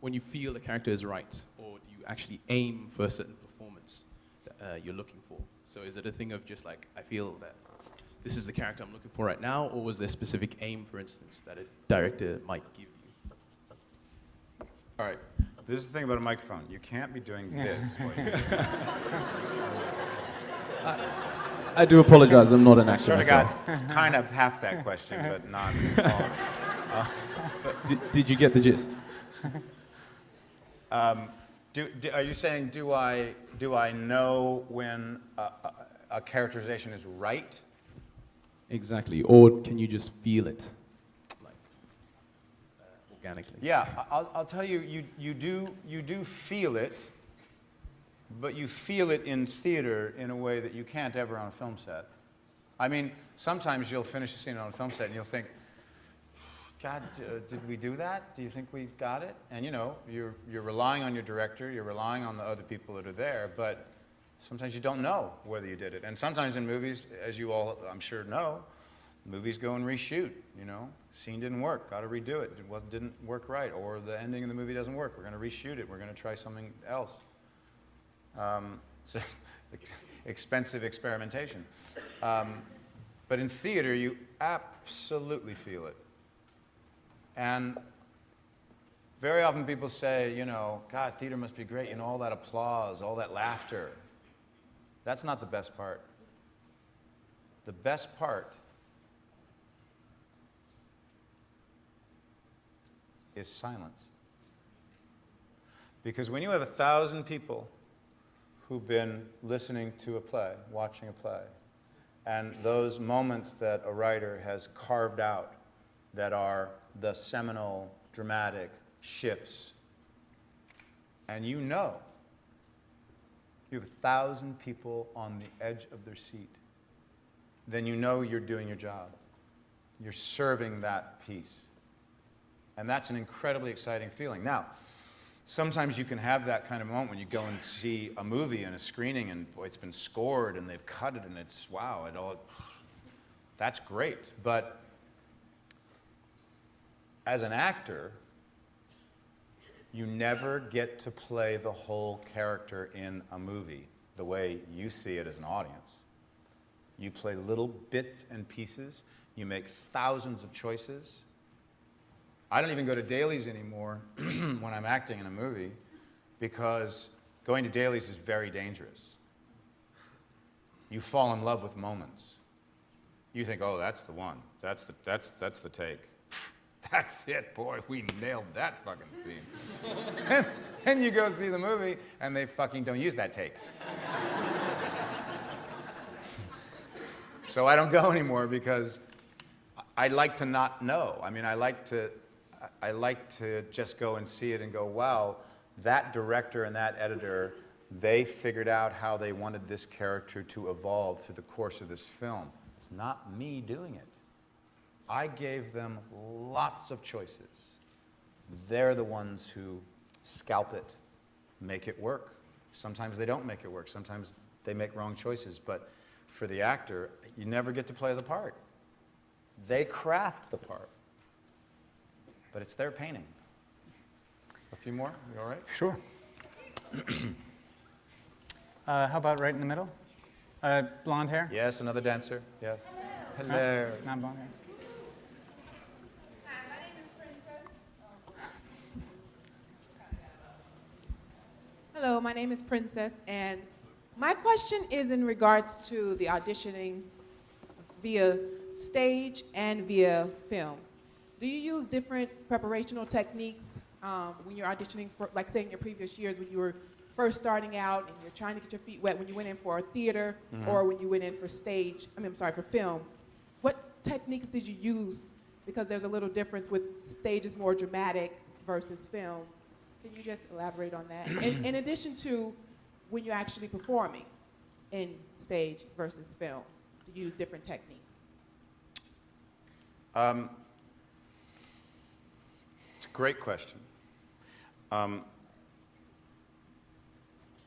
when you feel a character is right, or do you actually aim for a certain performance that you're looking for? So is it a thing of just like, I feel that this is the character I'm looking for right now, or was there a specific aim, for instance, that a director might give you? All right. This is the thing about a microphone. You can't be doing this. while you I do apologize. I'm not an I actor sort of myself. got kind of half that question, but not all. Did you get the gist? Are you saying, do I know when a characterization is right? Exactly. Or can you just feel it, like organically? Yeah, I'll tell you, you do feel it, but you feel it in theater in a way that you can't ever on a film set. I mean, sometimes you'll finish a scene on a film set and you'll think, God, did we do that? Do you think we got it? And you know, you're relying on your director, you're relying on the other people that are there, but sometimes you don't know whether you did it. And sometimes in movies, as you all, I'm sure, know, movies go and reshoot, you know. Scene didn't work, got to redo it. It didn't work right, or the ending of the movie doesn't work. We're going to reshoot it. We're going to try something else. So expensive experimentation. But in theater, you absolutely feel it. And very often people say, you know, God, theater must be great, you know, all that applause, all that laughter. That's not the best part. The best part is silence. Because when you have 1,000 people who've been listening to a play, watching a play, and those moments that a writer has carved out that are the seminal, dramatic shifts, and you know you have 1,000 people on the edge of their seat, then you know you're doing your job. You're serving that piece. And that's an incredibly exciting feeling. Now, sometimes you can have that kind of moment when you go and see a movie in a screening and boy, it's been scored and they've cut it and it's, wow, that's great. But as an actor, you never get to play the whole character in a movie the way you see it as an audience. You play little bits and pieces. You make thousands of choices. I don't even go to dailies anymore when I'm acting in a movie because going to dailies is very dangerous. You fall in love with moments. You think, oh, that's the one. That's the take. That's it, boy. We nailed that fucking scene. And then you go see the movie, and they fucking don't use that take. So I don't go anymore because I'd like to not know. I mean, I like to I like to just go and see it and go, wow, that director and that editor, they figured out how they wanted this character to evolve through the course of this film. It's not me doing it. I gave them lots of choices. They're the ones who scalp it, make it work. Sometimes they don't make it work. Sometimes they make wrong choices. But for the actor, you never get to play the part. They craft the part. But it's their painting. A few more? You all right? Sure. How about right in the middle? Blonde hair? Yes, another dancer. Yes. Hello. Not blonde hair. Hello, my name is Princess, and my question is in regards to the auditioning via stage and via film. Do you use different preparational techniques when you're auditioning for, like say in your previous years when you were first starting out and you're trying to get your feet wet, when you went in for a theater or when you went in for stage, for film? What techniques did you use? Because there's a little difference with stage is more dramatic versus film. Can you just elaborate on that? In addition to when you're actually performing in stage versus film, to use different techniques. It's a great question.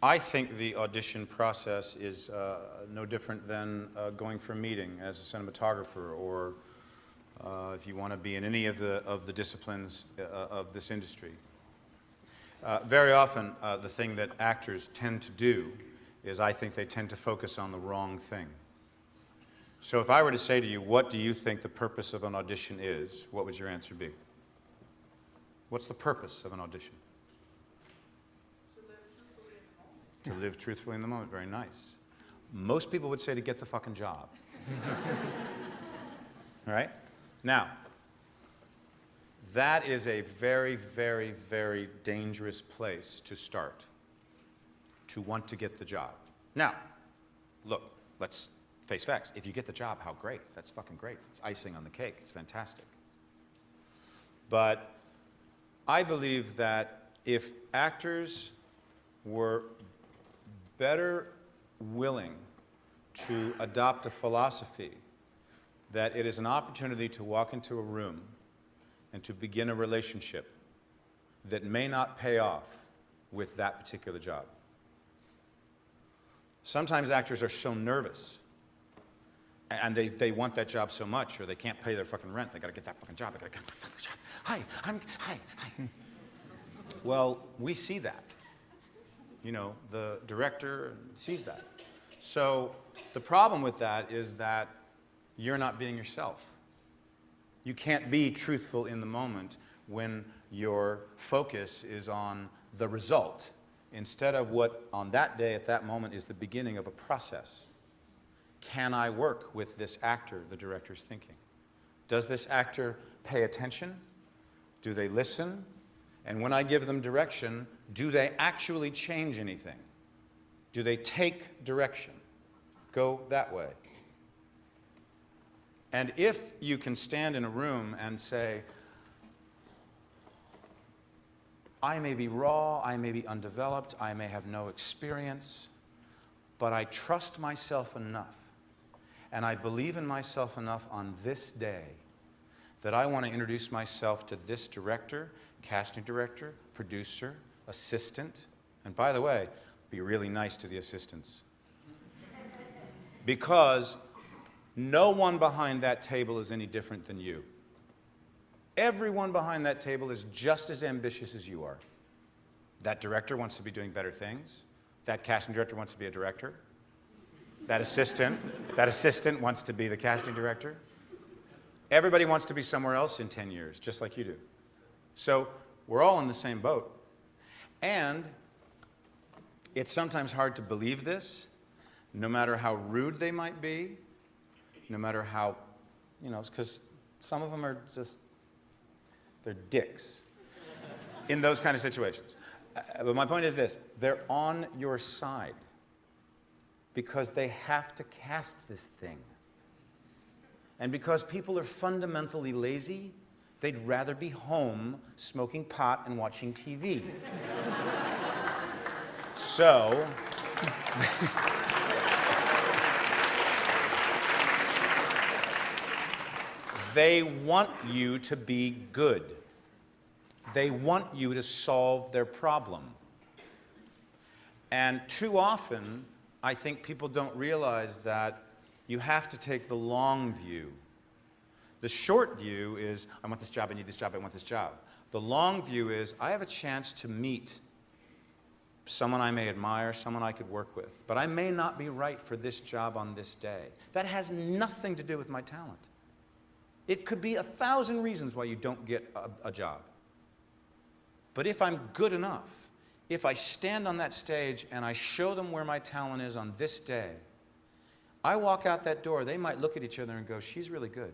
I think the audition process is no different than going for a meeting as a cinematographer, or if you want to be in any of the disciplines of this industry. Very often, the thing that actors tend to do is I think they tend to focus on the wrong thing. So if I were to say to you, what do you think the purpose of an audition is, what would your answer be? What's the purpose of an audition? To live truthfully in the moment. Very nice. Most people would say to get the fucking job. All right? Now, that is a very, very, very dangerous place to start, to want to get the job. Now, look, let's face facts. If you get the job, how great. That's fucking great. It's icing on the cake. It's fantastic. But I believe that if actors were better willing to adopt a philosophy that it is an opportunity to walk into a room and to begin a relationship that may not pay off with that particular job. Sometimes actors are so nervous and they want that job so much, or they can't pay their fucking rent. They gotta get that fucking job. They gotta get that fucking job. Hi. Well, we see that. You know, the director sees that. So the problem with that is that you're not being yourself. You can't be truthful in the moment when your focus is on the result instead of what on that day at that moment is the beginning of a process. Can I work with this actor, the director's thinking? Does this actor pay attention? Do they listen? And when I give them direction, do they actually change anything? Do they take direction? Go that way. And if you can stand in a room and say, I may be raw, I may be undeveloped, I may have no experience, but I trust myself enough, and I believe in myself enough on this day that I want to introduce myself to this director, casting director, producer, assistant, and by the way, be really nice to the assistants. Because no one behind that table is any different than you. Everyone behind that table is just as ambitious as you are. That director wants to be doing better things. That casting director wants to be a director. That assistant wants to be the casting director. Everybody wants to be somewhere else in 10 years, just like you do. So we're all in the same boat. And it's sometimes hard to believe this, no matter how rude they might be, no matter how, because some of them are just, they're dicks in those kind of situations. But my point is this, they're on your side because they have to cast this thing. And because people are fundamentally lazy, They'd rather be home smoking pot and watching TV. So, they want you to be good. They want you to solve their problem. And too often, I think people don't realize that you have to take the long view. The short view is, I want this job, I need this job, I want this job. The long view is, I have a chance to meet someone I may admire, someone I could work with, but I may not be right for this job on this day. That has nothing to do with my talent. It could be 1,000 reasons why you don't get a job. But if I'm good enough, if I stand on that stage and I show them where my talent is on this day, I walk out that door, they might look at each other and go, she's really good.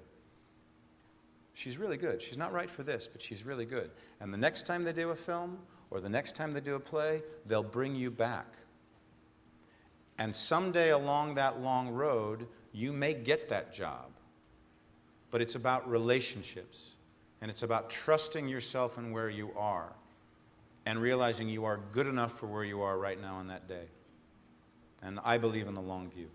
She's really good. She's not right for this, but she's really good. And the next time they do a film, or the next time they do a play, they'll bring you back. And someday along that long road, you may get that job. But it's about relationships, and it's about trusting yourself and where you are, and realizing you are good enough for where you are right now on that day. And I believe in the long view.